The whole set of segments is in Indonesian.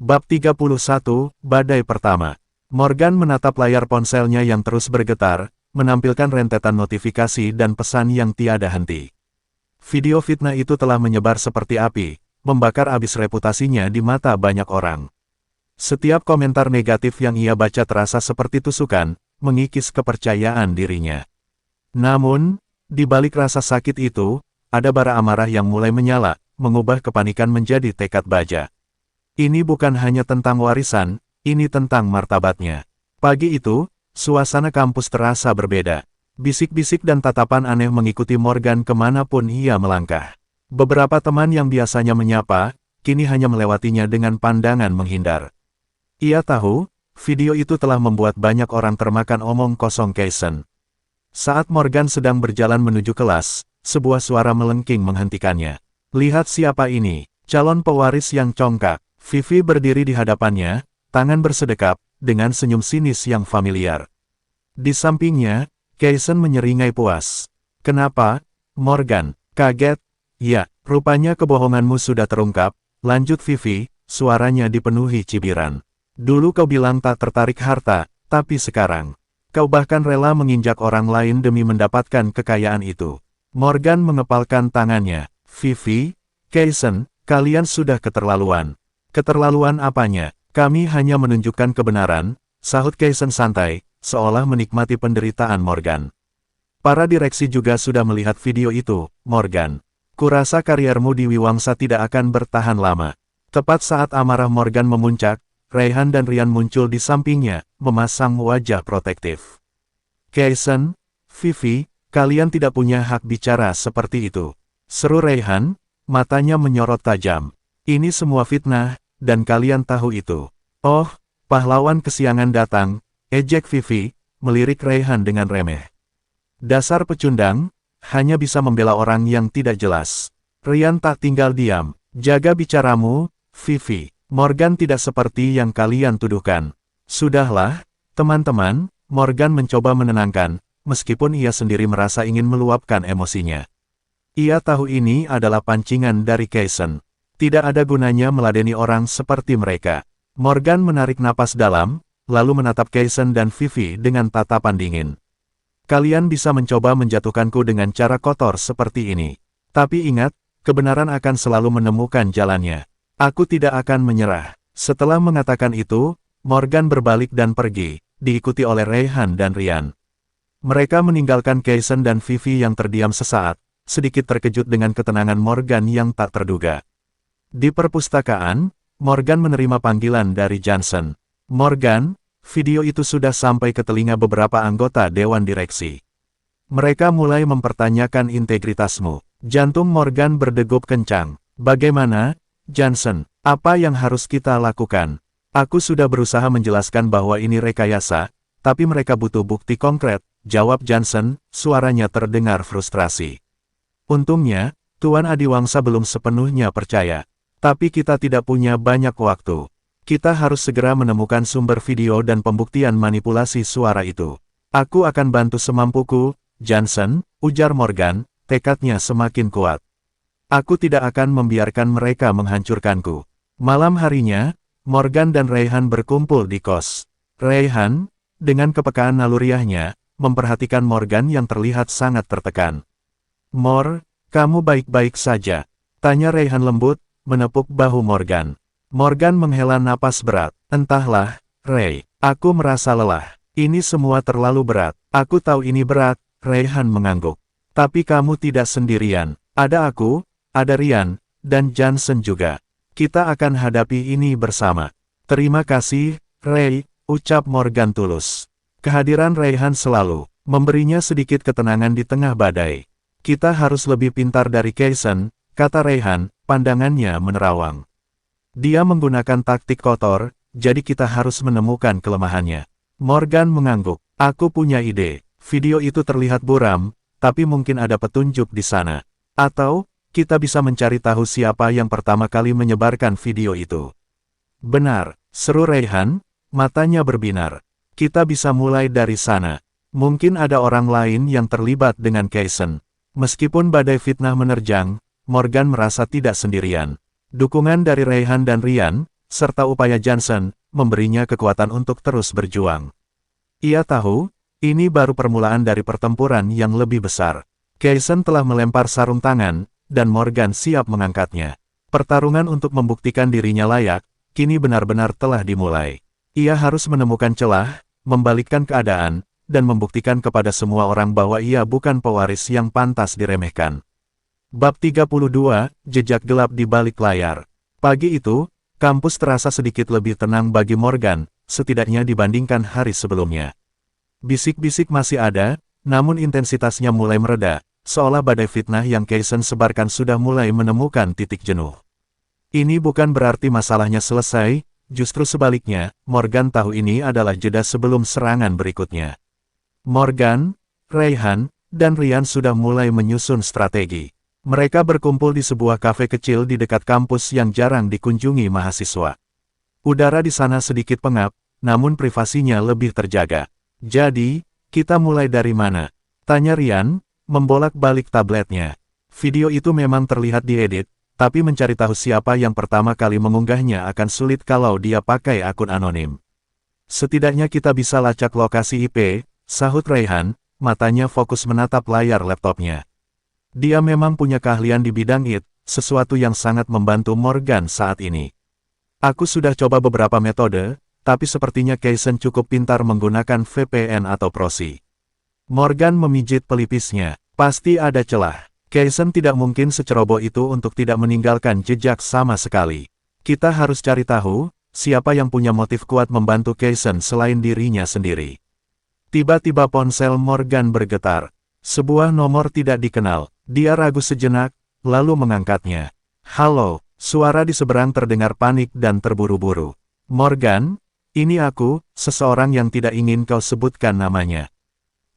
Bab 31, Badai Pertama. Morgan menatap layar ponselnya yang terus bergetar, menampilkan rentetan notifikasi dan pesan yang tiada henti. Video fitnah itu telah menyebar seperti api, membakar abis reputasinya di mata banyak orang. Setiap komentar negatif yang ia baca terasa seperti tusukan, mengikis kepercayaan dirinya. Namun, di balik rasa sakit itu, ada bara amarah yang mulai menyala, mengubah kepanikan menjadi tekad baja. Ini bukan hanya tentang warisan, ini tentang martabatnya. Pagi itu, suasana kampus terasa berbeda. Bisik-bisik dan tatapan aneh mengikuti Morgan kemanapun ia melangkah. Beberapa teman yang biasanya menyapa, kini hanya melewatinya dengan pandangan menghindar. Ia tahu, video itu telah membuat banyak orang termakan omong kosong Kaisen. Saat Morgan sedang berjalan menuju kelas, sebuah suara melengking menghentikannya. Lihat siapa ini, calon pewaris yang congkak. Vivi berdiri di hadapannya, tangan bersedekap, dengan senyum sinis yang familiar. Di sampingnya, Kaisen menyeringai puas. Kenapa, Morgan? Kaget? Ya, rupanya kebohonganmu sudah terungkap, lanjut Vivi, suaranya dipenuhi cibiran. Dulu kau bilang tak tertarik harta, tapi sekarang, kau bahkan rela menginjak orang lain demi mendapatkan kekayaan itu. Morgan mengepalkan tangannya. Vivi, Kaisen, kalian sudah keterlaluan. Keterlaluan apanya? Kami hanya menunjukkan kebenaran, sahut Kaisen santai, seolah menikmati penderitaan Morgan. Para direksi juga sudah melihat video itu, Morgan. Kurasa kariermu di Wiwangsa tidak akan bertahan lama. Tepat saat amarah Morgan memuncak, Raihan dan Rian muncul di sampingnya, memasang wajah protektif. Kaisen, Vivi, kalian tidak punya hak bicara seperti itu. Seru Raihan, matanya menyorot tajam. Ini semua fitnah, dan kalian tahu itu. Oh, pahlawan kesiangan datang, ejek Vivi, melirik Raihan dengan remeh. Dasar pecundang, hanya bisa membela orang yang tidak jelas. Rian tak tinggal diam. Jaga bicaramu, Vivi. Morgan tidak seperti yang kalian tuduhkan. Sudahlah, teman-teman, Morgan mencoba menenangkan, meskipun ia sendiri merasa ingin meluapkan emosinya. Ia tahu ini adalah pancingan dari Kaisen. Tidak ada gunanya meladeni orang seperti mereka. Morgan menarik napas dalam, lalu menatap Kaisen dan Vivi dengan tatapan dingin. Kalian bisa mencoba menjatuhkanku dengan cara kotor seperti ini. Tapi ingat, kebenaran akan selalu menemukan jalannya. Aku tidak akan menyerah. Setelah mengatakan itu, Morgan berbalik dan pergi, diikuti oleh Raihan dan Rian. Mereka meninggalkan Kaisen dan Vivi yang terdiam sesaat, sedikit terkejut dengan ketenangan Morgan yang tak terduga. Di perpustakaan, Morgan menerima panggilan dari Johnson. Morgan, video itu sudah sampai ke telinga beberapa anggota Dewan Direksi. Mereka mulai mempertanyakan integritasmu. Jantung Morgan berdegup kencang. Bagaimana, Johnson? Apa yang harus kita lakukan? Aku sudah berusaha menjelaskan bahwa ini rekayasa, tapi mereka butuh bukti konkret, jawab Johnson, suaranya terdengar frustrasi. Untungnya, Tuan Adiwangsa belum sepenuhnya percaya. Tapi kita tidak punya banyak waktu. Kita harus segera menemukan sumber video dan pembuktian manipulasi suara itu. Aku akan bantu semampuku, Johnson, ujar Morgan, tekadnya semakin kuat. Aku tidak akan membiarkan mereka menghancurkanku. Malam harinya, Morgan dan Raihan berkumpul di kos. Raihan, dengan kepekaan naluriahnya, memperhatikan Morgan yang terlihat sangat tertekan. Mor, kamu baik-baik saja? Tanya Raihan lembut, menepuk bahu Morgan. Morgan menghela napas berat. Entahlah, Ray, aku merasa lelah. Ini semua terlalu berat. Aku tahu ini berat, Raihan mengangguk. Tapi kamu tidak sendirian. Ada aku, ada Rian, dan Johnson juga. Kita akan hadapi ini bersama. Terima kasih, Ray, ucap Morgan tulus. Kehadiran Raihan selalu memberinya sedikit ketenangan di tengah badai. Kita harus lebih pintar dari Kaisen, kata Raihan, pandangannya menerawang. Dia menggunakan taktik kotor, jadi kita harus menemukan kelemahannya. Morgan mengangguk. Aku punya ide. Video itu terlihat buram, tapi mungkin ada petunjuk di sana. Atau, kita bisa mencari tahu siapa yang pertama kali menyebarkan video itu. Benar, seru Raihan, matanya berbinar. Kita bisa mulai dari sana. Mungkin ada orang lain yang terlibat dengan Kaisen. Meskipun badai fitnah menerjang, Morgan merasa tidak sendirian. Dukungan dari Raihan dan Rian, serta upaya Johnson, memberinya kekuatan untuk terus berjuang. Ia tahu, ini baru permulaan dari pertempuran yang lebih besar. Kaisen telah melempar sarung tangan, dan Morgan siap mengangkatnya. Pertarungan untuk membuktikan dirinya layak, kini benar-benar telah dimulai. Ia harus menemukan celah, membalikkan keadaan, dan membuktikan kepada semua orang bahwa ia bukan pewaris yang pantas diremehkan. Bab 32, Jejak Gelap di Balik Layar. Pagi itu, kampus terasa sedikit lebih tenang bagi Morgan, setidaknya dibandingkan hari sebelumnya. Bisik-bisik masih ada, namun intensitasnya mulai mereda, seolah badai fitnah yang Kaisen sebarkan sudah mulai menemukan titik jenuh. Ini bukan berarti masalahnya selesai, justru sebaliknya, Morgan tahu ini adalah jeda sebelum serangan berikutnya. Morgan, Raihan, dan Ryan sudah mulai menyusun strategi. Mereka berkumpul di sebuah kafe kecil di dekat kampus yang jarang dikunjungi mahasiswa. Udara di sana sedikit pengap, namun privasinya lebih terjaga. Jadi, kita mulai dari mana? Tanya Ryan, membolak-balik tabletnya. Video itu memang terlihat diedit, tapi mencari tahu siapa yang pertama kali mengunggahnya akan sulit kalau dia pakai akun anonim. Setidaknya kita bisa lacak lokasi IP, sahut Raihan, matanya fokus menatap layar laptopnya. Dia memang punya keahlian di bidang IT, sesuatu yang sangat membantu Morgan saat ini. Aku sudah coba beberapa metode, tapi sepertinya Kaisen cukup pintar menggunakan VPN atau proxy. Morgan memijit pelipisnya. Pasti ada celah. Kaisen tidak mungkin seceroboh itu untuk tidak meninggalkan jejak sama sekali. Kita harus cari tahu, siapa yang punya motif kuat membantu Kaisen selain dirinya sendiri. Tiba-tiba ponsel Morgan bergetar. Sebuah nomor tidak dikenal. Dia ragu sejenak, lalu mengangkatnya. Halo, suara di seberang terdengar panik dan terburu-buru. Morgan, ini aku, seseorang yang tidak ingin kau sebutkan namanya.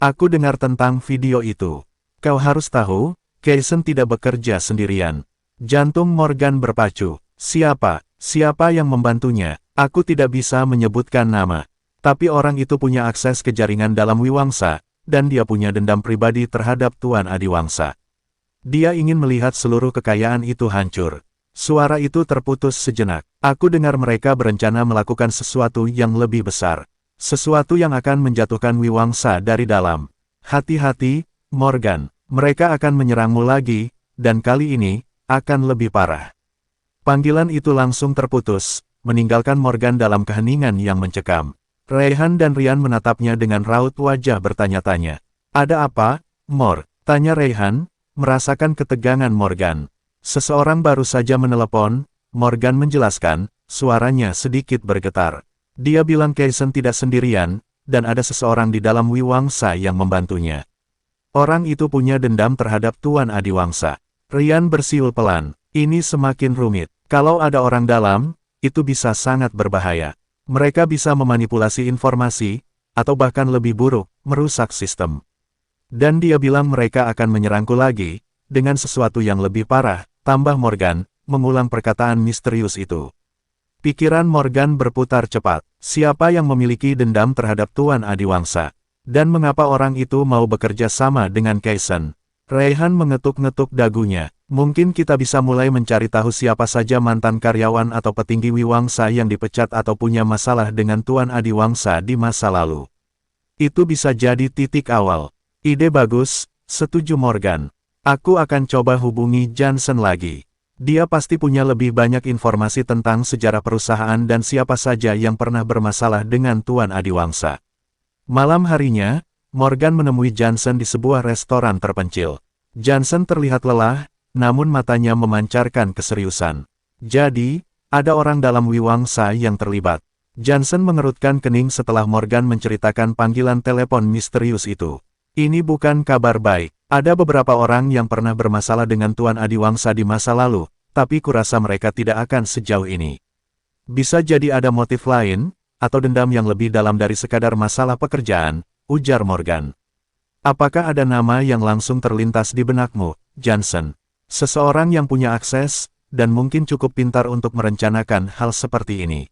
Aku dengar tentang video itu. Kau harus tahu, Kaisen tidak bekerja sendirian. Jantung Morgan berpacu. Siapa yang membantunya? Aku tidak bisa menyebutkan nama. Tapi orang itu punya akses ke jaringan dalam Wiwangsa, dan dia punya dendam pribadi terhadap Tuan Adiwangsa. Dia ingin melihat seluruh kekayaan itu hancur. Suara itu terputus sejenak. Aku dengar mereka berencana melakukan sesuatu yang lebih besar. Sesuatu yang akan menjatuhkan Wiwangsa dari dalam. Hati-hati, Morgan. Mereka akan menyerangmu lagi, dan kali ini, akan lebih parah. Panggilan itu langsung terputus, meninggalkan Morgan dalam keheningan yang mencekam. Raihan dan Ryan menatapnya dengan raut wajah bertanya-tanya. Ada apa, Mor? Tanya Raihan, merasakan ketegangan Morgan. Seseorang baru saja menelepon, Morgan menjelaskan, suaranya sedikit bergetar. Dia bilang Kaisen tidak sendirian, dan ada seseorang di dalam Wiwangsa yang membantunya. Orang itu punya dendam terhadap Tuan Adiwangsa. Ryan bersiul pelan. Ini semakin rumit. Kalau ada orang dalam, itu bisa sangat berbahaya. Mereka bisa memanipulasi informasi, atau bahkan lebih buruk, merusak sistem. Dan dia bilang mereka akan menyerangku lagi, dengan sesuatu yang lebih parah, tambah Morgan, mengulang perkataan misterius itu. Pikiran Morgan berputar cepat. Siapa yang memiliki dendam terhadap Tuan Adiwangsa? Dan mengapa orang itu mau bekerja sama dengan Kaisen? Raihan mengetuk-ngetuk dagunya. Mungkin kita bisa mulai mencari tahu siapa saja mantan karyawan atau petinggi Wiwangsa yang dipecat atau punya masalah dengan Tuan Adiwangsa di masa lalu. Itu bisa jadi titik awal. Ide bagus, setuju Morgan. Aku akan coba hubungi Johnson lagi. Dia pasti punya lebih banyak informasi tentang sejarah perusahaan dan siapa saja yang pernah bermasalah dengan Tuan Adiwangsa. Malam harinya, Morgan menemui Johnson di sebuah restoran terpencil. Johnson terlihat lelah, namun matanya memancarkan keseriusan. Jadi, ada orang dalam Wiwangsa yang terlibat. Johnson mengerutkan kening setelah Morgan menceritakan panggilan telepon misterius itu. Ini bukan kabar baik. Ada beberapa orang yang pernah bermasalah dengan Tuan Adiwangsa di masa lalu, tapi kurasa mereka tidak akan sejauh ini. Bisa jadi ada motif lain, atau dendam yang lebih dalam dari sekadar masalah pekerjaan, ujar Morgan. Apakah ada nama yang langsung terlintas di benakmu, Johnson? Seseorang yang punya akses, dan mungkin cukup pintar untuk merencanakan hal seperti ini.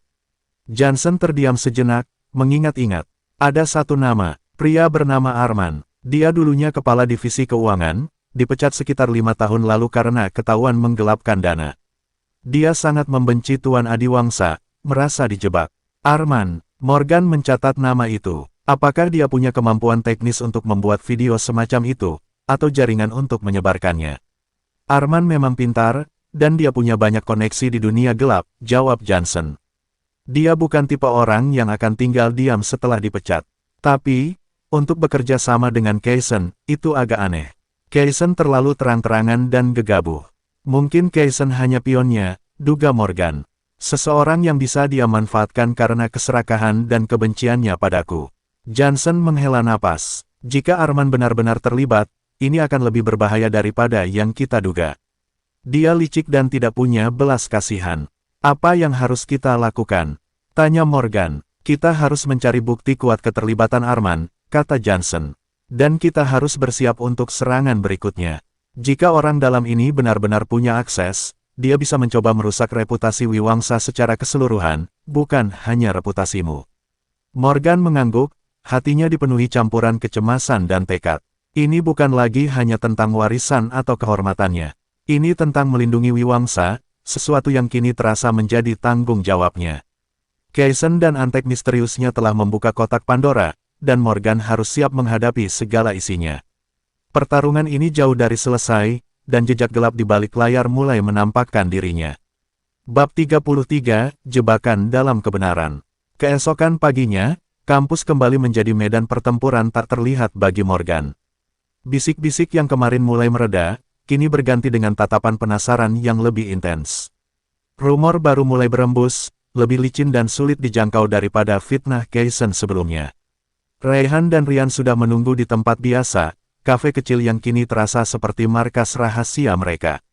Johnson terdiam sejenak, mengingat-ingat. Ada satu nama, pria bernama Arman. Dia dulunya kepala divisi keuangan, dipecat sekitar 5 tahun lalu karena ketahuan menggelapkan dana. Dia sangat membenci Tuan Adiwangsa, merasa dijebak. Arman, Morgan mencatat nama itu. Apakah dia punya kemampuan teknis untuk membuat video semacam itu, atau jaringan untuk menyebarkannya? Arman memang pintar, dan dia punya banyak koneksi di dunia gelap, jawab Johnson. Dia bukan tipe orang yang akan tinggal diam setelah dipecat. Tapi, untuk bekerja sama dengan Kaysen, itu agak aneh. Kaysen terlalu terang-terangan dan gegabah. Mungkin Kaysen hanya pionnya, duga Morgan. Seseorang yang bisa dia manfaatkan karena keserakahan dan kebenciannya padaku. Johnson menghela napas. Jika Arman benar-benar terlibat, ini akan lebih berbahaya daripada yang kita duga. Dia licik dan tidak punya belas kasihan. Apa yang harus kita lakukan? Tanya Morgan. Kita harus mencari bukti kuat keterlibatan Arman, kata Johnson. Dan kita harus bersiap untuk serangan berikutnya. Jika orang dalam ini benar-benar punya akses, dia bisa mencoba merusak reputasi Wiwangsa secara keseluruhan, bukan hanya reputasimu. Morgan mengangguk. Hatinya dipenuhi campuran kecemasan dan tekad. Ini bukan lagi hanya tentang warisan atau kehormatannya. Ini tentang melindungi Wiwangsa, sesuatu yang kini terasa menjadi tanggung jawabnya. Kaysen dan antek misteriusnya telah membuka kotak Pandora, dan Morgan harus siap menghadapi segala isinya. Pertarungan ini jauh dari selesai, dan jejak gelap di balik layar mulai menampakkan dirinya. Bab 33, Jebakan dalam Kebenaran. Keesokan paginya, kampus kembali menjadi medan pertempuran tak terlihat bagi Morgan. Bisik-bisik yang kemarin mulai mereda, kini berganti dengan tatapan penasaran yang lebih intens. Rumor baru mulai berembus, lebih licin dan sulit dijangkau daripada fitnah Kaysen sebelumnya. Raihan dan Ryan sudah menunggu di tempat biasa, kafe kecil yang kini terasa seperti markas rahasia mereka.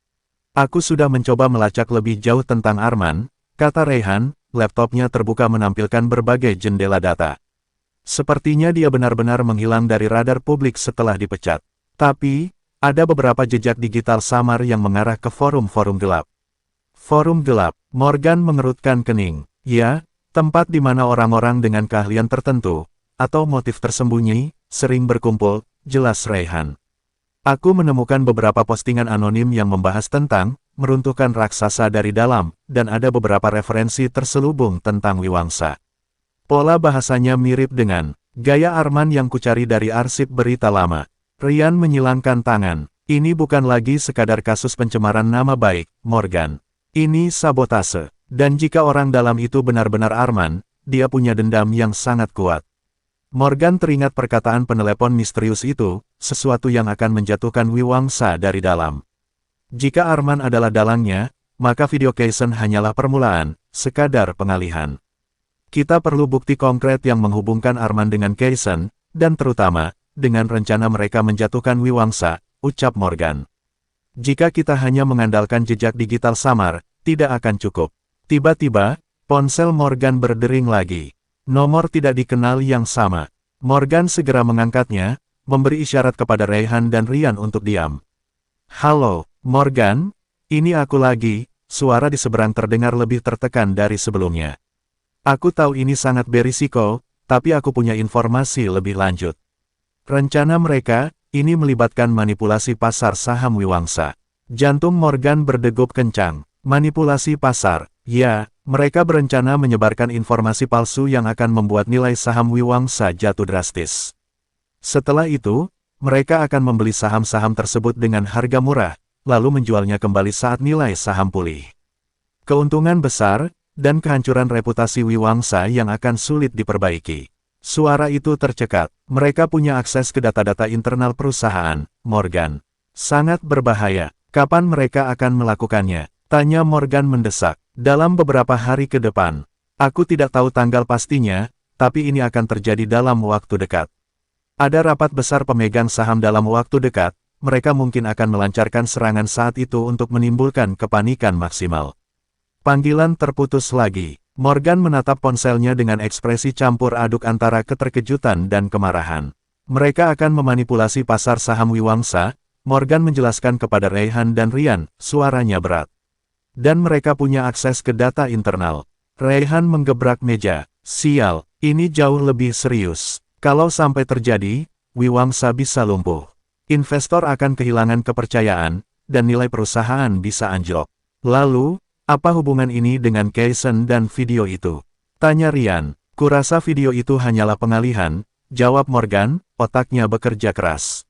Aku sudah mencoba melacak lebih jauh tentang Arman, kata Raihan. Laptopnya terbuka menampilkan berbagai jendela data. Sepertinya dia benar-benar menghilang dari radar publik setelah dipecat. Tapi, ada beberapa jejak digital samar yang mengarah ke forum-forum gelap. Forum gelap, Morgan mengerutkan kening. Ya, tempat di mana orang-orang dengan keahlian tertentu, atau motif tersembunyi, sering berkumpul, jelas Raihan. Aku menemukan beberapa postingan anonim yang membahas tentang meruntuhkan raksasa dari dalam, dan ada beberapa referensi terselubung tentang Wiwangsa. Pola bahasanya mirip dengan gaya Arman yang kucari dari arsip berita lama. Ryan menyilangkan tangan. Ini bukan lagi sekadar kasus pencemaran nama baik, Morgan. Ini sabotase. Dan jika orang dalam itu benar-benar Arman, dia punya dendam yang sangat kuat. Morgan teringat perkataan penelepon misterius itu, sesuatu yang akan menjatuhkan Wiwangsa dari dalam. Jika Arman adalah dalangnya, maka video Kaysen hanyalah permulaan, sekadar pengalihan. Kita perlu bukti konkret yang menghubungkan Arman dengan Kaysen, dan terutama, dengan rencana mereka menjatuhkan Wiwangsa, ucap Morgan. Jika kita hanya mengandalkan jejak digital samar, tidak akan cukup. Tiba-tiba, ponsel Morgan berdering lagi. Nomor tidak dikenal yang sama. Morgan segera mengangkatnya, memberi isyarat kepada Raihan dan Ryan untuk diam. Halo, Morgan, ini aku lagi, suara di seberang terdengar lebih tertekan dari sebelumnya. Aku tahu ini sangat berisiko, tapi aku punya informasi lebih lanjut. Rencana mereka, ini melibatkan manipulasi pasar saham Wiwangsa. Jantung Morgan berdegup kencang. Manipulasi pasar, ya, mereka berencana menyebarkan informasi palsu yang akan membuat nilai saham Wiwangsa jatuh drastis. Setelah itu, mereka akan membeli saham-saham tersebut dengan harga murah, lalu menjualnya kembali saat nilai saham pulih. Keuntungan besar, dan kehancuran reputasi Wiwangsa yang akan sulit diperbaiki. Suara itu tercekat. Mereka punya akses ke data-data internal perusahaan, Morgan. Sangat berbahaya. Kapan mereka akan melakukannya? Tanya Morgan mendesak. Dalam beberapa hari ke depan. Aku tidak tahu tanggal pastinya, tapi ini akan terjadi dalam waktu dekat. Ada rapat besar pemegang saham dalam waktu dekat. Mereka mungkin akan melancarkan serangan saat itu untuk menimbulkan kepanikan maksimal. Panggilan terputus lagi. Morgan menatap ponselnya dengan ekspresi campur aduk antara keterkejutan dan kemarahan. Mereka akan memanipulasi pasar saham Wiwangsa, Morgan menjelaskan kepada Raihan dan Ryan, suaranya berat. Dan mereka punya akses ke data internal. Raihan menggebrak meja. Sial, ini jauh lebih serius. Kalau sampai terjadi, Wiwangsa bisa lumpuh. Investor akan kehilangan kepercayaan, dan nilai perusahaan bisa anjlok. Lalu, Apa hubungan ini dengan Kaisen dan video itu? Tanya Ryan. Kurasa video itu hanyalah pengalihan, jawab Morgan, otaknya bekerja keras.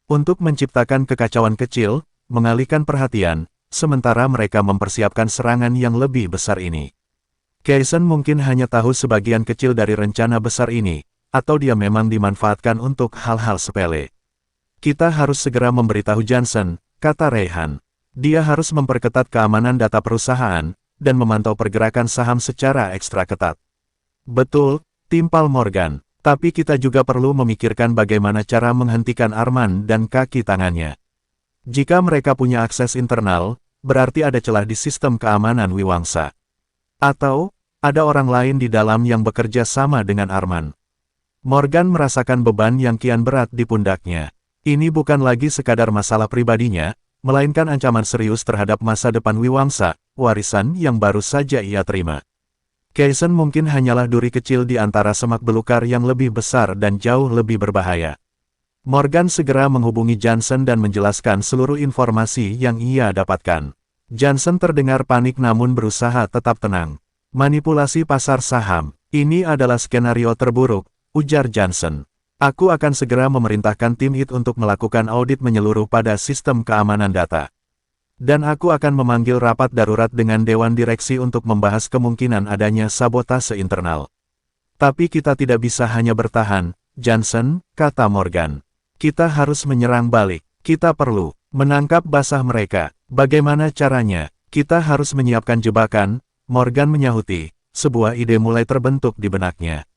Untuk menciptakan kekacauan kecil, mengalihkan perhatian, sementara mereka mempersiapkan serangan yang lebih besar ini. Kaisen mungkin hanya tahu sebagian kecil dari rencana besar ini, atau dia memang dimanfaatkan untuk hal-hal sepele. Kita harus segera memberitahu Johnson, kata Rayhan. Dia harus memperketat keamanan data perusahaan, dan memantau pergerakan saham secara ekstra ketat. Betul, timpal Morgan. Tapi kita juga perlu memikirkan bagaimana cara menghentikan Arman dan kaki tangannya. Jika mereka punya akses internal, berarti ada celah di sistem keamanan Wiwangsa. Atau, ada orang lain di dalam yang bekerja sama dengan Arman. Morgan merasakan beban yang kian berat di pundaknya. Ini bukan lagi sekadar masalah pribadinya, melainkan ancaman serius terhadap masa depan Wiwangsa, warisan yang baru saja ia terima. Kaisen mungkin hanyalah duri kecil di antara semak belukar yang lebih besar dan jauh lebih berbahaya. Morgan segera menghubungi Johnson dan menjelaskan seluruh informasi yang ia dapatkan. Johnson terdengar panik namun berusaha tetap tenang. Manipulasi pasar saham, ini adalah skenario terburuk, ujar Johnson. Aku akan segera memerintahkan tim IT untuk melakukan audit menyeluruh pada sistem keamanan data. Dan aku akan memanggil rapat darurat dengan Dewan Direksi untuk membahas kemungkinan adanya sabotase internal. Tapi kita tidak bisa hanya bertahan, Johnson, kata Morgan. Kita harus menyerang balik. Kita perlu menangkap basah mereka. Bagaimana caranya? Kita harus menyiapkan jebakan, Morgan menyahuti. Sebuah ide mulai terbentuk di benaknya.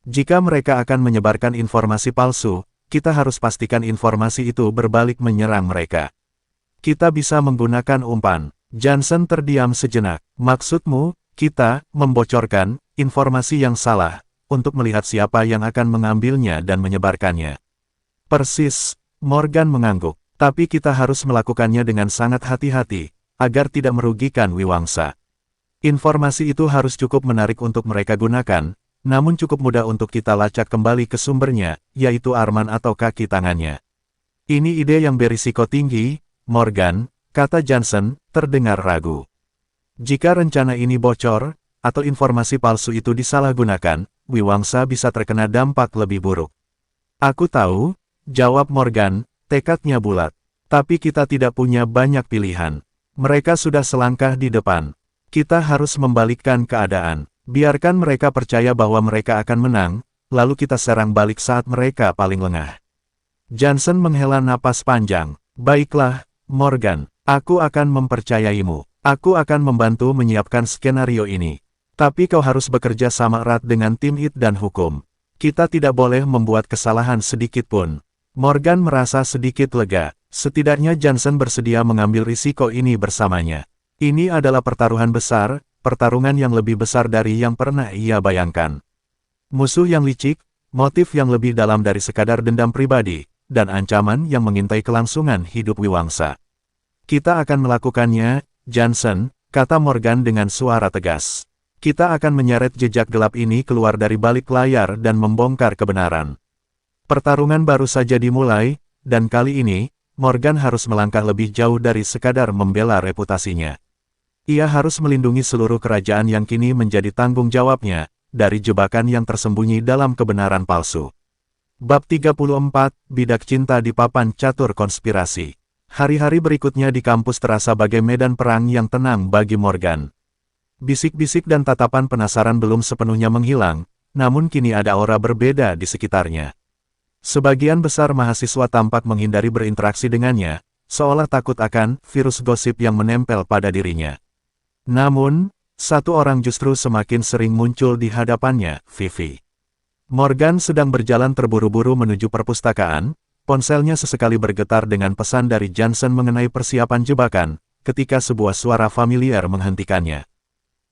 Jika mereka akan menyebarkan informasi palsu, kita harus pastikan informasi itu berbalik menyerang mereka. Kita bisa menggunakan umpan. Johnson terdiam sejenak. Maksudmu, kita membocorkan informasi yang salah untuk melihat siapa yang akan mengambilnya dan menyebarkannya. Persis, Morgan mengangguk. Tapi kita harus melakukannya dengan sangat hati-hati, agar tidak merugikan Wiwangsa. Informasi itu harus cukup menarik untuk mereka gunakan, namun cukup mudah untuk kita lacak kembali ke sumbernya, yaitu Arman atau kaki tangannya. Ini ide yang berisiko tinggi, Morgan, kata Johnson, terdengar ragu. Jika rencana ini bocor, atau informasi palsu itu disalahgunakan, Wiwangsa bisa terkena dampak lebih buruk. Aku tahu, jawab Morgan, tekadnya bulat. Tapi kita tidak punya banyak pilihan. Mereka sudah selangkah di depan. Kita harus membalikkan keadaan. Biarkan mereka percaya bahwa mereka akan menang, lalu kita serang balik saat mereka paling lengah. Johnson menghela napas panjang. Baiklah, Morgan, aku akan mempercayaimu. Aku akan membantu menyiapkan skenario ini. Tapi kau harus bekerja sama erat dengan tim IT dan hukum. Kita tidak boleh membuat kesalahan sedikit pun. Morgan merasa sedikit lega. Setidaknya Johnson bersedia mengambil risiko ini bersamanya. Ini adalah pertaruhan besar, pertarungan yang lebih besar dari yang pernah ia bayangkan. Musuh yang licik, motif yang lebih dalam dari sekadar dendam pribadi, dan ancaman yang mengintai kelangsungan hidup Wiwangsa. Kita akan melakukannya, Johnson, kata Morgan dengan suara tegas. Kita akan menyeret jejak gelap ini keluar dari balik layar dan membongkar kebenaran. Pertarungan baru saja dimulai, dan kali ini, Morgan harus melangkah lebih jauh dari sekadar membela reputasinya. Ia harus melindungi seluruh kerajaan yang kini menjadi tanggung jawabnya, dari jebakan yang tersembunyi dalam kebenaran palsu. Bab 34, Bidak Cinta di Papan Catur Konspirasi. Hari-hari berikutnya di kampus terasa bagai medan perang yang tenang bagi Morgan. Bisik-bisik dan tatapan penasaran belum sepenuhnya menghilang, namun kini ada aura berbeda di sekitarnya. Sebagian besar mahasiswa tampak menghindari berinteraksi dengannya, seolah takut akan virus gosip yang menempel pada dirinya. Namun, satu orang justru semakin sering muncul di hadapannya, Vivi. Morgan sedang berjalan terburu-buru menuju perpustakaan, ponselnya sesekali bergetar dengan pesan dari Johnson mengenai persiapan jebakan, ketika sebuah suara familiar menghentikannya.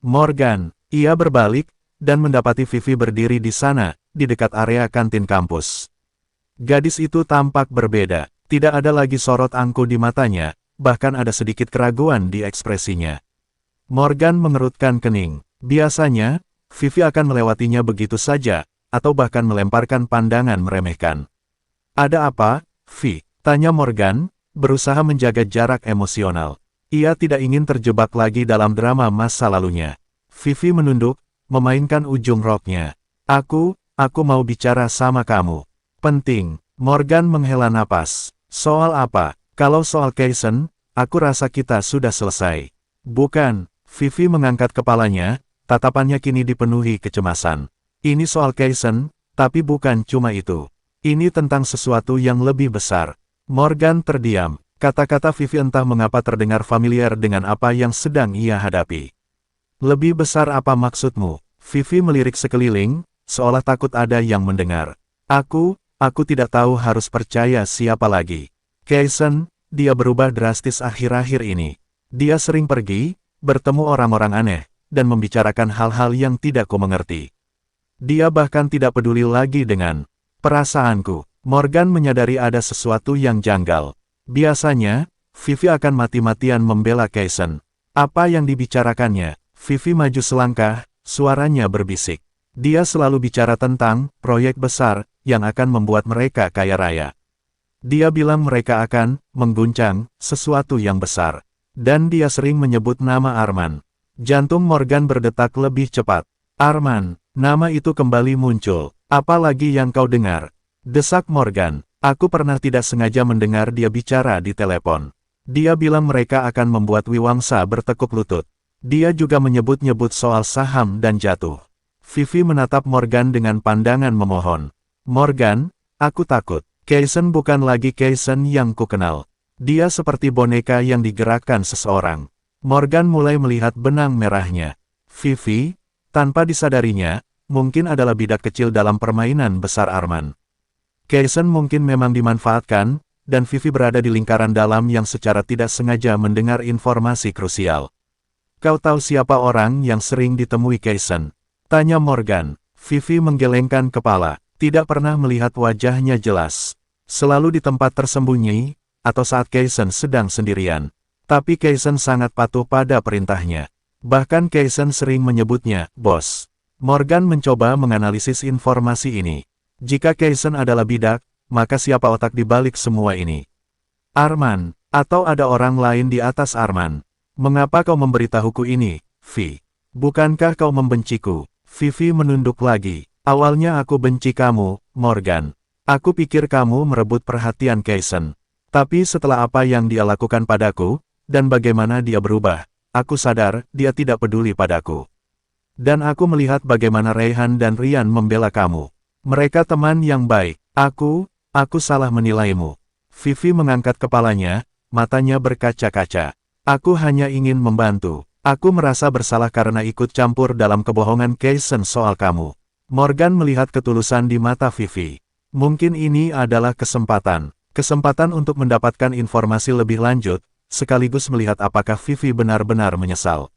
Morgan, ia berbalik, dan mendapati Vivi berdiri di sana, di dekat area kantin kampus. Gadis itu tampak berbeda, tidak ada lagi sorot angku di matanya, bahkan ada sedikit keraguan di ekspresinya. Morgan mengerutkan kening. Biasanya, Vivi akan melewatinya begitu saja, atau bahkan melemparkan pandangan meremehkan. Ada apa, Vi? Tanya Morgan, berusaha menjaga jarak emosional. Ia tidak ingin terjebak lagi dalam drama masa lalunya. Vivi menunduk, memainkan ujung roknya. Aku mau bicara sama kamu. Penting. Morgan menghela napas. Soal apa? Kalau soal Kaisen, aku rasa kita sudah selesai. Bukan. Vivi mengangkat kepalanya, tatapannya kini dipenuhi kecemasan. Ini soal Kaisen, tapi bukan cuma itu. Ini tentang sesuatu yang lebih besar. Morgan terdiam. Kata-kata Vivi entah mengapa terdengar familiar dengan apa yang sedang ia hadapi. Lebih besar apa maksudmu? Vivi melirik sekeliling, seolah takut ada yang mendengar. Aku tidak tahu harus percaya siapa lagi. Kaisen, dia berubah drastis akhir-akhir ini. Dia sering pergi, bertemu orang-orang aneh, dan membicarakan hal-hal yang tidak ku mengerti. Dia bahkan tidak peduli lagi dengan perasaanku. Morgan menyadari ada sesuatu yang janggal. Biasanya, Vivi akan mati-matian membela Kaisen. Apa yang dibicarakannya? Vivi maju selangkah, suaranya berbisik. Dia selalu bicara tentang proyek besar yang akan membuat mereka kaya raya. Dia bilang mereka akan mengguncang sesuatu yang besar. Dan dia sering menyebut nama Arman. Jantung Morgan berdetak lebih cepat. Arman, nama itu kembali muncul. Apa lagi yang kau dengar? Desak Morgan. Aku pernah tidak sengaja mendengar dia bicara di telepon. Dia bilang mereka akan membuat Wiwangsa bertekuk lutut. Dia juga menyebut-nyebut soal saham dan jatuh. Vivi menatap Morgan dengan pandangan memohon. Morgan, aku takut. Kaisen bukan lagi Kaisen yang kukenal. Dia seperti boneka yang digerakkan seseorang. Morgan mulai melihat benang merahnya. Vivi, tanpa disadarinya, mungkin adalah bidak kecil dalam permainan besar Arman. Kaisen mungkin memang dimanfaatkan, dan Vivi berada di lingkaran dalam yang secara tidak sengaja mendengar informasi krusial. Kau tahu siapa orang yang sering ditemui Kaisen? Tanya Morgan. Vivi menggelengkan kepala, tidak pernah melihat wajahnya jelas. Selalu di tempat tersembunyi, atau saat Kaisen sedang sendirian. Tapi Kaisen sangat patuh pada perintahnya. Bahkan Kaisen sering menyebutnya, bos. Morgan mencoba menganalisis informasi ini. Jika Kaisen adalah bidak, maka siapa otak di balik semua ini? Arman, atau ada orang lain di atas Arman? Mengapa kau memberitahuku ini, Vi? Bukankah kau membenciku? Vivi menunduk lagi. Awalnya aku benci kamu, Morgan. Aku pikir kamu merebut perhatian Kaisen. Tapi setelah apa yang dia lakukan padaku, dan bagaimana dia berubah, aku sadar dia tidak peduli padaku. Dan aku melihat bagaimana Raihan dan Ryan membela kamu. Mereka teman yang baik. Aku salah menilaimu. Vivi mengangkat kepalanya, matanya berkaca-kaca. Aku hanya ingin membantu. Aku merasa bersalah karena ikut campur dalam kebohongan Kaisen soal kamu. Morgan melihat ketulusan di mata Vivi. Mungkin ini adalah kesempatan. Kesempatan untuk mendapatkan informasi lebih lanjut, sekaligus melihat apakah Vivi benar-benar menyesal.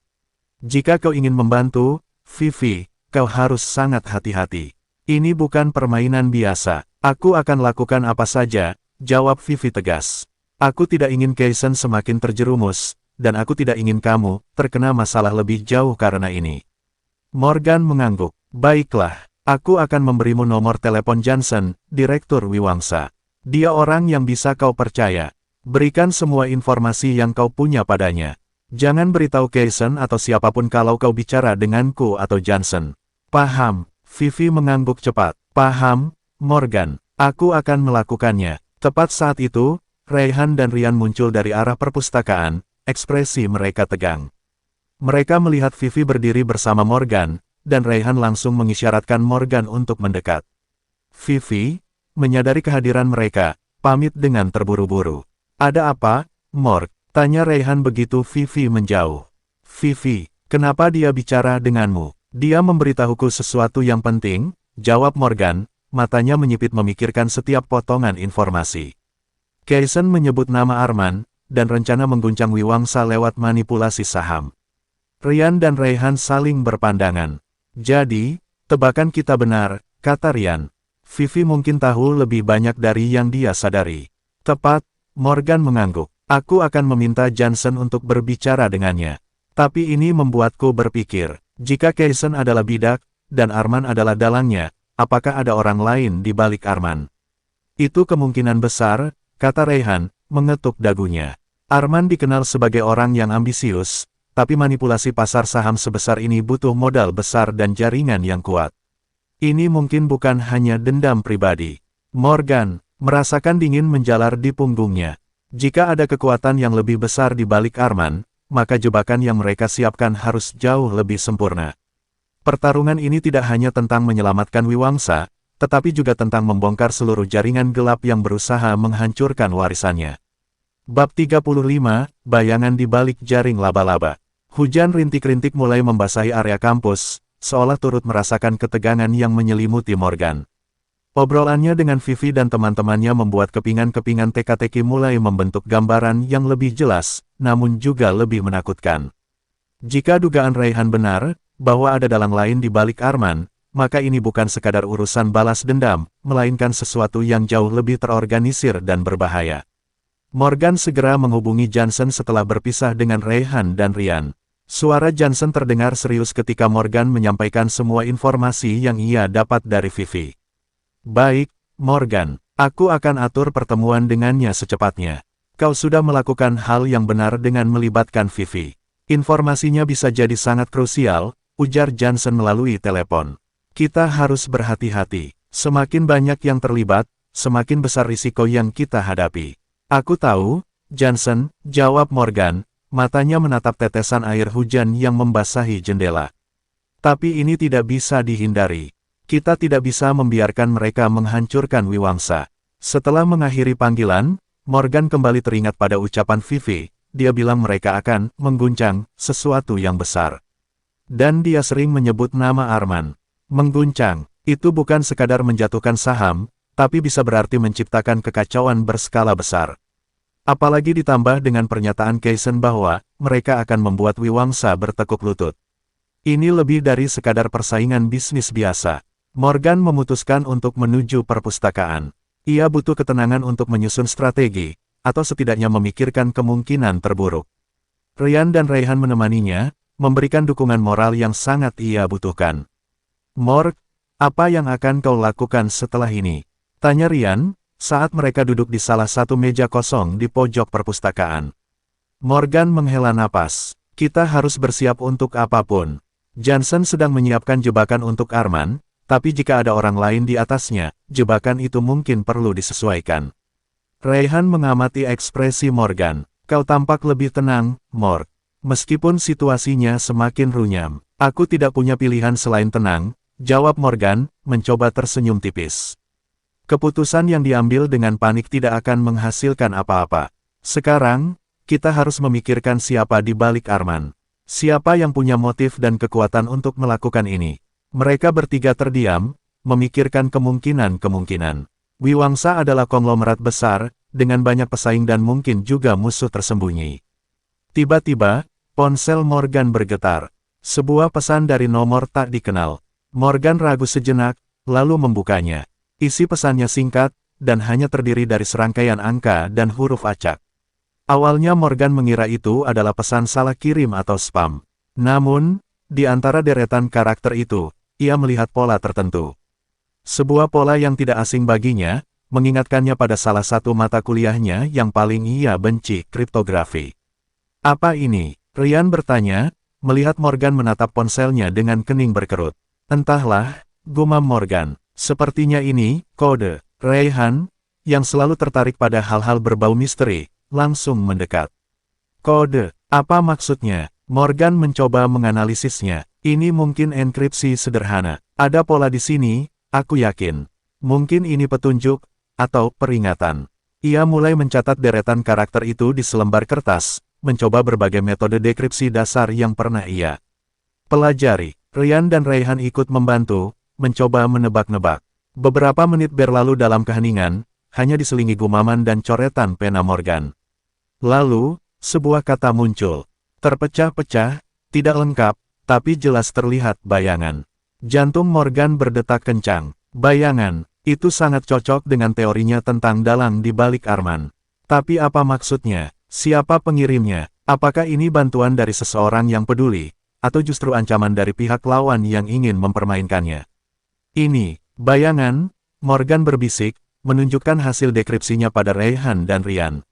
Jika kau ingin membantu, Vivi, kau harus sangat hati-hati. Ini bukan permainan biasa. Aku akan lakukan apa saja, jawab Vivi tegas. Aku tidak ingin Kaisen semakin terjerumus, dan aku tidak ingin kamu terkena masalah lebih jauh karena ini. Morgan mengangguk. Baiklah, aku akan memberimu nomor telepon Johnson, Direktur Wiwangsa. Dia orang yang bisa kau percaya. Berikan semua informasi yang kau punya padanya. Jangan beritahu Kaisen atau siapapun kalau kau bicara denganku atau Johnson. Paham? Vivi mengangguk cepat. Paham, Morgan. Aku akan melakukannya. Tepat saat itu, Raihan dan Ryan muncul dari arah perpustakaan, ekspresi mereka tegang. Mereka melihat Vivi berdiri bersama Morgan, dan Raihan langsung mengisyaratkan Morgan untuk mendekat. Vivi, menyadari kehadiran mereka, pamit dengan terburu-buru. Ada apa, Morg? Tanya Raihan begitu Vivi menjauh. Vivi, kenapa dia bicara denganmu? Dia memberitahuku sesuatu yang penting, jawab Morgan, matanya menyipit memikirkan setiap potongan informasi. Kaisen menyebut nama Arman, dan rencana mengguncang Wiwangsa lewat manipulasi saham. Ryan dan Raihan saling berpandangan. Jadi, tebakan kita benar, kata Ryan. Vivi mungkin tahu lebih banyak dari yang dia sadari. Tepat, Morgan mengangguk. Aku akan meminta Johnson untuk berbicara dengannya. Tapi ini membuatku berpikir. Jika Kaisen adalah bidak, dan Arman adalah dalangnya, apakah ada orang lain di balik Arman? Itu kemungkinan besar, kata Raihan, mengetuk dagunya. Arman dikenal sebagai orang yang ambisius, tapi manipulasi pasar saham sebesar ini butuh modal besar dan jaringan yang kuat. Ini mungkin bukan hanya dendam pribadi. Morgan merasakan dingin menjalar di punggungnya. Jika ada kekuatan yang lebih besar di balik Arman, maka jebakan yang mereka siapkan harus jauh lebih sempurna. Pertarungan ini tidak hanya tentang menyelamatkan Wiwangsa, tetapi juga tentang membongkar seluruh jaringan gelap yang berusaha menghancurkan warisannya. Bab 35, Bayangan di balik jaring laba-laba. Hujan rintik-rintik mulai membasahi area kampus, seolah turut merasakan ketegangan yang menyelimuti Morgan. Obrolannya dengan Vivi dan teman-temannya membuat kepingan-kepingan teka-teki mulai membentuk gambaran yang lebih jelas, namun juga lebih menakutkan. Jika dugaan Raihan benar, bahwa ada dalang lain di balik Arman, maka ini bukan sekadar urusan balas dendam, melainkan sesuatu yang jauh lebih terorganisir dan berbahaya. Morgan segera menghubungi Johnson setelah berpisah dengan Raihan dan Ryan. Suara Johnson terdengar serius ketika Morgan menyampaikan semua informasi yang ia dapat dari Vivi. Baik, Morgan, aku akan atur pertemuan dengannya secepatnya. Kau sudah melakukan hal yang benar dengan melibatkan Vivi. Informasinya bisa jadi sangat krusial, ujar Johnson melalui telepon. Kita harus berhati-hati. Semakin banyak yang terlibat, semakin besar risiko yang kita hadapi. Aku tahu, Johnson, jawab Morgan, matanya menatap tetesan air hujan yang membasahi jendela. Tapi ini tidak bisa dihindari. Kita tidak bisa membiarkan mereka menghancurkan Wiwangsa. Setelah mengakhiri panggilan, Morgan kembali teringat pada ucapan Vivi. Dia bilang mereka akan mengguncang sesuatu yang besar. Dan dia sering menyebut nama Arman. Mengguncang, itu bukan sekadar menjatuhkan saham, tapi bisa berarti menciptakan kekacauan berskala besar. Apalagi ditambah dengan pernyataan Kaisen bahwa mereka akan membuat Wiwangsa bertekuk lutut. Ini lebih dari sekadar persaingan bisnis biasa. Morgan memutuskan untuk menuju perpustakaan. Ia butuh ketenangan untuk menyusun strategi, atau setidaknya memikirkan kemungkinan terburuk. Ryan dan Raihan menemaninya, memberikan dukungan moral yang sangat ia butuhkan. Morg, apa yang akan kau lakukan setelah ini? Tanya Ryan, saat mereka duduk di salah satu meja kosong di pojok perpustakaan. Morgan menghela napas. Kita harus bersiap untuk apapun. Johnson sedang menyiapkan jebakan untuk Arman, tapi jika ada orang lain di atasnya, jebakan itu mungkin perlu disesuaikan. Raihan mengamati ekspresi Morgan. Kau tampak lebih tenang, Morg. Meskipun situasinya semakin runyam, aku tidak punya pilihan selain tenang, jawab Morgan, mencoba tersenyum tipis. Keputusan yang diambil dengan panik tidak akan menghasilkan apa-apa. Sekarang, kita harus memikirkan siapa di balik Arman. Siapa yang punya motif dan kekuatan untuk melakukan ini. Mereka bertiga terdiam, memikirkan kemungkinan-kemungkinan. Wiwangsa adalah konglomerat besar, dengan banyak pesaing dan mungkin juga musuh tersembunyi. Tiba-tiba, ponsel Morgan bergetar. Sebuah pesan dari nomor tak dikenal. Morgan ragu sejenak, lalu membukanya. Isi pesannya singkat, dan hanya terdiri dari serangkaian angka dan huruf acak. Awalnya Morgan mengira itu adalah pesan salah kirim atau spam. Namun, di antara deretan karakter itu, ia melihat pola tertentu. Sebuah pola yang tidak asing baginya, mengingatkannya pada salah satu mata kuliahnya yang paling ia benci, kriptografi. Apa ini? Ryan bertanya, melihat Morgan menatap ponselnya dengan kening berkerut. Entahlah, gumam Morgan. Sepertinya ini, kode. Raihan, yang selalu tertarik pada hal-hal berbau misteri, langsung mendekat. Kode, apa maksudnya? Morgan mencoba menganalisisnya. Ini mungkin enkripsi sederhana. Ada pola di sini, aku yakin. Mungkin ini petunjuk, atau peringatan. Ia mulai mencatat deretan karakter itu di selembar kertas, mencoba berbagai metode dekripsi dasar yang pernah ia pelajari. Ryan dan Raihan ikut membantu, mencoba menebak-nebak. Beberapa menit berlalu dalam keheningan, hanya diselingi gumaman dan coretan pena Morgan. Lalu, sebuah kata muncul. Terpecah-pecah, tidak lengkap, tapi jelas terlihat bayangan. Jantung Morgan berdetak kencang. Bayangan, itu sangat cocok dengan teorinya tentang dalang di balik Arman. Tapi apa maksudnya? Siapa pengirimnya? Apakah ini bantuan dari seseorang yang peduli, atau justru ancaman dari pihak lawan yang ingin mempermainkannya? Ini, bayangan, Morgan berbisik, menunjukkan hasil dekripsinya pada Raihan dan Ryan.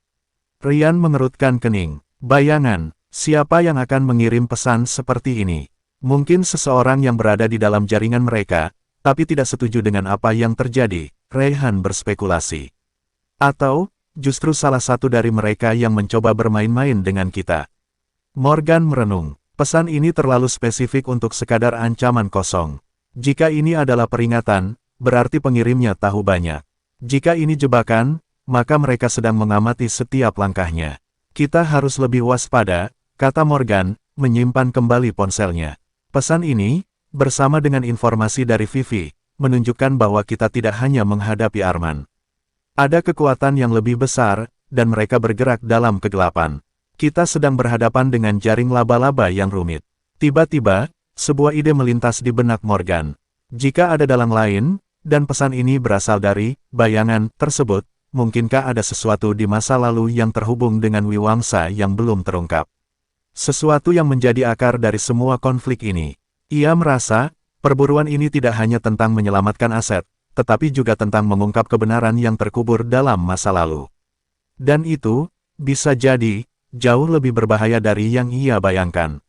Rian mengerutkan kening. Bayangan, siapa yang akan mengirim pesan seperti ini? Mungkin seseorang yang berada di dalam jaringan mereka, tapi tidak setuju dengan apa yang terjadi, Raihan berspekulasi. Atau, justru salah satu dari mereka yang mencoba bermain-main dengan kita. Morgan merenung. Pesan ini terlalu spesifik untuk sekadar ancaman kosong. Jika ini adalah peringatan, berarti pengirimnya tahu banyak. Jika ini jebakan, maka mereka sedang mengamati setiap langkahnya. Kita harus lebih waspada, kata Morgan, menyimpan kembali ponselnya. Pesan ini, bersama dengan informasi dari Vivi, menunjukkan bahwa kita tidak hanya menghadapi Arman. Ada kekuatan yang lebih besar, dan mereka bergerak dalam kegelapan. Kita sedang berhadapan dengan jaring laba-laba yang rumit. Tiba-tiba, sebuah ide melintas di benak Morgan. Jika ada dalang lain, dan pesan ini berasal dari bayangan tersebut, mungkinkah ada sesuatu di masa lalu yang terhubung dengan Wiwangsa yang belum terungkap? Sesuatu yang menjadi akar dari semua konflik ini. Ia merasa, perburuan ini tidak hanya tentang menyelamatkan aset, tetapi juga tentang mengungkap kebenaran yang terkubur dalam masa lalu. Dan itu, bisa jadi, jauh lebih berbahaya dari yang ia bayangkan.